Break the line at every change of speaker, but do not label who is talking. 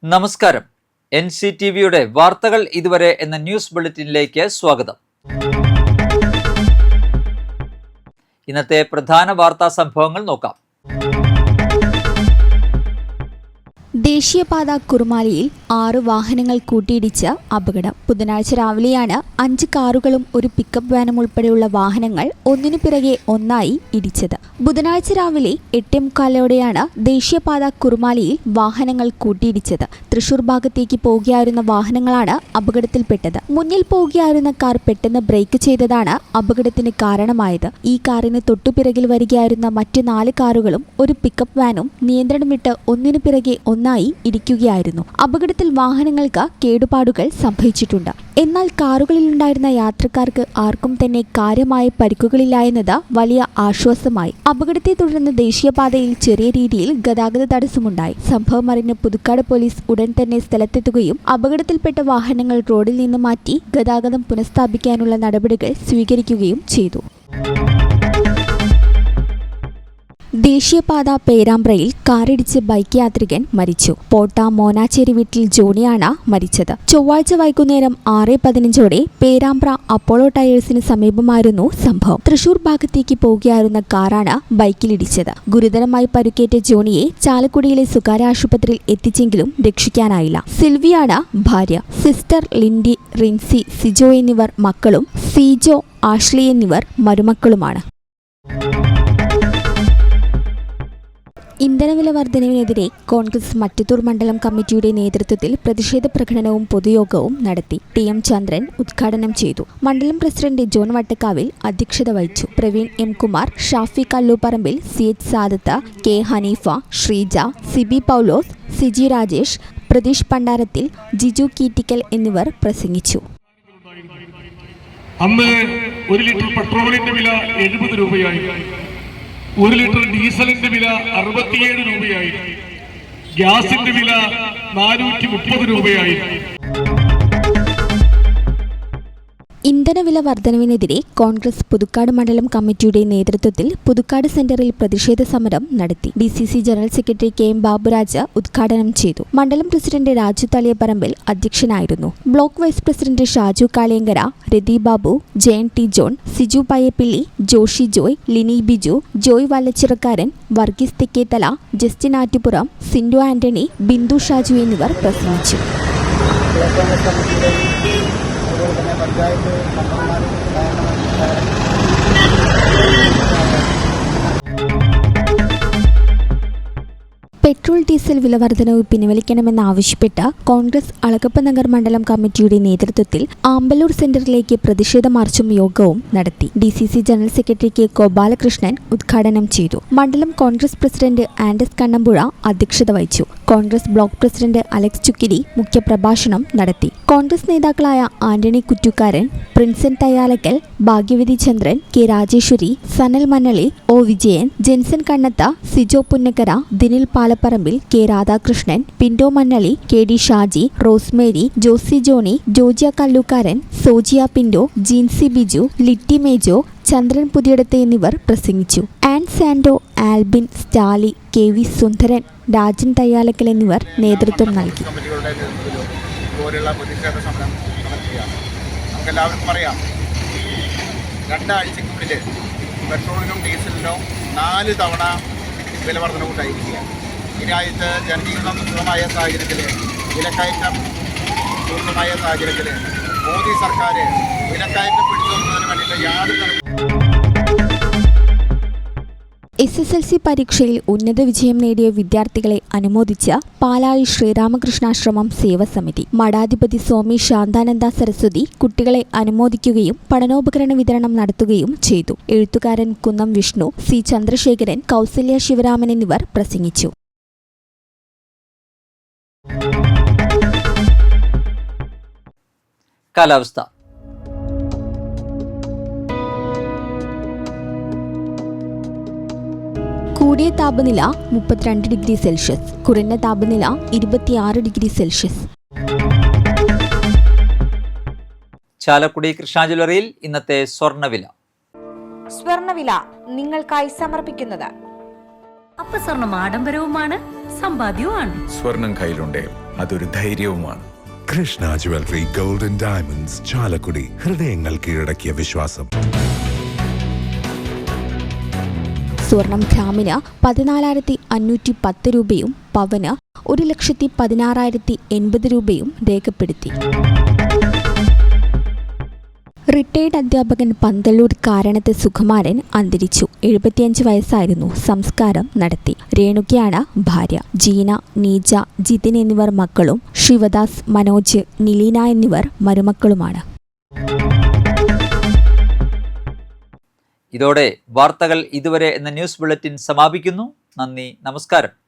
നമസ്കാരം. NCTVയുടെ വാർത്തകൾ ഇതുവരെ എന്ന ന്യൂസ് ബുള്ളറ്റിനിലേക്ക് സ്വാഗതം. ഇന്നത്തെ പ്രധാന വാർത്താ സംഭവങ്ങൾ നോക്കാം.
ദേശീയപാത കുറുമാലിയിൽ 6 വാഹനങ്ങൾ കൂട്ടിയിടിച്ച് അപകടം. ബുധനാഴ്ച രാവിലെയാണ് 5 കാറുകളും ഒരു പിക്കപ്പ് വാനും ഉൾപ്പെടെയുള്ള വാഹനങ്ങൾ ഒന്നിനു പിറകെ ഒന്നായി ഇടിച്ചത്. ബുധനാഴ്ച രാവിലെ 8:45 ദേശീയപാത കുറുമാലിയിൽ വാഹനങ്ങൾ കൂട്ടിയിടിച്ചത്. തൃശൂർ ഭാഗത്തേക്ക് പോകുകയായിരുന്ന വാഹനങ്ങളാണ് അപകടത്തിൽപ്പെട്ടത്. മുന്നിൽ പോകുകയായിരുന്ന കാർ പെട്ടെന്ന് ബ്രേക്ക് ചെയ്തതാണ് അപകടത്തിന് കാരണമായത്. ഈ കാറിന് തൊട്ടുപിറകിൽ വരികയായിരുന്ന മറ്റ് 4 കാറുകളും ഒരു പിക്കപ്പ് വാനും നിയന്ത്രണം വിട്ട് ഒന്നിനു പിറകെ ഒന്നായി ഇടിക്കുകയായിരുന്നു. അപകടത്തിൽ വാഹനങ്ങൾക്ക് കേടുപാടുകൾ സംഭവിച്ചിട്ടുണ്ട്. എന്നാൽ കാറുകളിലുണ്ടായിരുന്ന യാത്രക്കാർക്ക് ആർക്കും തന്നെ കാര്യമായ പരിക്കുകളില്ല എന്നത് വലിയ ആശ്വാസമായി. അപകടത്തെ തുടർന്ന് ദേശീയപാതയിൽ ചെറിയ രീതിയിൽ ഗതാഗത തടസ്സമുണ്ടായി. സംഭവം അറിഞ്ഞ് പുതുക്കാട് പോലീസ് ഉടൻ തന്നെ സ്ഥലത്തെത്തുകയും അപകടത്തിൽപ്പെട്ട വാഹനങ്ങൾ റോഡിൽ നിന്ന് മാറ്റി ഗതാഗതം പുനഃസ്ഥാപിക്കാനുള്ള നടപടികൾ സ്വീകരിക്കുകയും ചെയ്തു. ദേശീയപാത പേരാമ്പ്രയിൽ കാറിടിച്ച് ബൈക്ക് യാത്രികൻ മരിച്ചു. പോട്ട മോനാച്ചേരി വീട്ടിൽ ജോണിയാണ് മരിച്ചത്. ചൊവ്വാഴ്ച വൈകുന്നേരം 6:15 പേരാമ്പ്ര അപ്പോളോ ടയേഴ്സിന് സമീപമായിരുന്നു സംഭവം. തൃശൂർ ഭാഗത്തേക്ക് പോകുകയായിരുന്ന കാറാണ് ബൈക്കിലിടിച്ചത്. ഗുരുതരമായി പരുക്കേറ്റ ജോണിയെ ചാലക്കുടിയിലെ സ്വകാര്യ ആശുപത്രിയിൽ എത്തിച്ചെങ്കിലും രക്ഷിക്കാനായില്ല. സിൽവിയാണ് ഭാര്യ. സിസ്റ്റർ ലിൻഡി, റിൻസി, സിജോ എന്നിവർ മക്കളും സിജോ, ആഷ്ലി എന്നിവർ മരുമക്കളുമാണ്. ഇന്ധനവില വർധനവിനെതിരെ കോൺഗ്രസ് മറ്റത്തൂർ മണ്ഡലം കമ്മിറ്റിയുടെ നേതൃത്വത്തിൽ പ്രതിഷേധ പ്രകടനവും പൊതുയോഗവും നടത്തി. TM ചന്ദ്രൻ ഉദ്ഘാടനം ചെയ്തു. മണ്ഡലം പ്രസിഡന്റ് ജോൺ വട്ടക്കാവിൽ അധ്യക്ഷത വഹിച്ചു. Praveen M. Kumar, Shafi Kalluparambil, CH Sadath, K. Haneefa, Sreeja, Sibi പൗലോസ്, സിജി രാജേഷ്, പ്രതീഷ് പണ്ടാരത്തിൽ, ജിജു കീറ്റിക്കൽ എന്നിവർ പ്രസംഗിച്ചു.
അന്ന് 1 ലിറ്റർ പെട്രോളിന്റെ വില 70 രൂപയായി. 1 ലിറ്റർ ഡീസലിന്റെ വില 67 രൂപയായി. ഗ്യാസിന്റെ വില 430 രൂപയായി.
ഇന്ധനവില വർധനവിനെതിരെ കോൺഗ്രസ് പുതുക്കാട് മണ്ഡലം കമ്മിറ്റിയുടെ നേതൃത്വത്തിൽ പുതുക്കാട് സെന്ററിൽ പ്രതിഷേധ സമരം നടത്തി. DCC general secretary KM Baburaj ഉദ്ഘാടനം ചെയ്തു. മണ്ഡലം പ്രസിഡന്റ് രാജു തളിയപ്പറമ്പിൽ അധ്യക്ഷനായിരുന്നു. Block vice president Shaju Kaliyankara, Rathi Babu, Jayan T. John, Siju Payyappilly, Joshy Joy, Lini Biju, Joy Vallachirakkaran, Varghese Thekkethala, Justin Attupuram, Sindu Antony, Bindu Shaju എന്നിവർ പ്രസംഗിച്ചു. പെട്രോൾ ഡീസൽ വില വർധനവ് പിൻവലിക്കണമെന്നാവശ്യപ്പെട്ട് കോൺഗ്രസ് അളഗപ്പ നഗർ മണ്ഡലം കമ്മിറ്റിയുടെ നേതൃത്വത്തിൽ ആമ്പല്ലൂർ സെന്ററിലേക്ക് പ്രതിഷേധ മാർച്ചും യോഗവും നടത്തി. DCC general secretary K. Gopalakrishnan ഉദ്ഘാടനം ചെയ്തു. മണ്ഡലം കോൺഗ്രസ് പ്രസിഡന്റ് ആൻഡസ് കണ്ണമ്പുഴ അധ്യക്ഷത വഹിച്ചു. കോൺഗ്രസ് ബ്ലോക്ക് പ്രസിഡന്റ് അലക്സ് ചുക്കിരി മുഖ്യപ്രഭാഷണം നടത്തി. കോൺഗ്രസ് നേതാക്കളായ Antony Kuttukaran, Prinson Thayyalakkal, Bhagyavathi Chandran, K. Rajeshwari, Sanal Mannali, O. Vijayan, Jenson Kannatha, Sijo Punnakkara, Dinil Palaparambil, K. Radhakrishnan, Pinto Mannali, KD Shaji, Rosemary, Josy Johny, Jojiya Kallookkaran, Sojiya Pinto, Jeensy Biju, Litty Mejo, Chandran Puthiyadath എന്നിവർ പ്രസംഗിച്ചു. ആൻ സാൻഡോ, ആൽബിൻ, സ്റ്റാലി, KV സുന്ദരൻ, രാജൻ തയ്യാലക്കൽ എന്നിവർ നേതൃത്വം നൽകി.
നമുക്കെല്ലാവർക്കും അറിയാം, 2 ആഴ്ചയ്ക്കുള്ളിൽ പെട്രോളിനും ഡീസലിനും 4 തവണ വില വർധനവുണ്ടായിരിക്കുകയാണ്. ഈ രാജ്യത്ത് ജനജീവനം ദുർബലമായ സാഹചര്യത്തിൽ, വിലക്കയറ്റം ദുർബലമായ സാഹചര്യത്തിൽ മോദി സർക്കാർ വിലക്കയറ്റം പിടിച്ചുകൊടുക്കുന്നതിന് വേണ്ടിയിട്ട് യാതൊരു
SSLC പരീക്ഷയിൽ ഉന്നത വിജയം നേടിയ വിദ്യാർത്ഥികളെ അനുമോദിച്ച് പാലാഴി ശ്രീരാമകൃഷ്ണാശ്രമം സേവസമിതി. മഠാധിപതി സ്വാമി ശാന്താനന്ദ സരസ്വതി കുട്ടികളെ അനുമോദിക്കുകയും പഠനോപകരണ വിതരണം നടത്തുകയും ചെയ്തു. എഴുത്തുകാരൻ കുന്നം വിഷ്ണു, C. ചന്ദ്രശേഖരൻ, കൗസല്യ ശിവരാമൻ എന്നിവർ പ്രസംഗിച്ചു.
കാലാവസ്ഥ.
കൂടിയ താപനില 32 ഡിഗ്രി സെൽഷ്യസ്, കുറഞ്ഞ താപനില 26 ഡിഗ്രി സെൽഷ്യസ്.
ചാലക്കുടി കൃഷ്ണ ജ്വല്ലറിയിൽ ഇന്നത്തെ സ്വർണ്ണവില.
സ്വർണ്ണവില നിങ്ങൾക്കായി സമർപ്പിക്കുന്നത് സ്വർണം ആഡംബരവുമാണ് സമ്പാദ്യവുമാണ്.
സ്വർണം കയ്യിലുണ്ടേ അതൊരു ധൈര്യവുമാണ്.
Krishna jewellery golden diamonds Chalakudy, ഹൃദയങ്ങൾ കീഴടക്കിയ വിശ്വാസം.
സ്വർണം ഗ്രാമിന് 14,510 രൂപയും പവന് 1,16,080 രൂപയും രേഖപ്പെടുത്തി. റിട്ടയർഡ് അധ്യാപകൻ പന്തല്ലൂർ കാരണത്ത് സുകുമാരൻ അന്തരിച്ചു. 75 വയസ്സായിരുന്നു. സംസ്കാരം നടത്തി. രേണുകയാണ് ഭാര്യ. ജീന, നീജ, ജിതിൻ എന്നിവർ മക്കളും ശിവദാസ്, മനോജ്, നിലീന എന്നിവർ മരുമക്കളുമാണ്.
ഇതോടെ വാർത്തകൾ ഇതുവരെ എന്ന ന്യൂസ് ബുള്ളറ്റിൻ സമാപിക്കുന്നു. നന്ദി, നമസ്കാരം.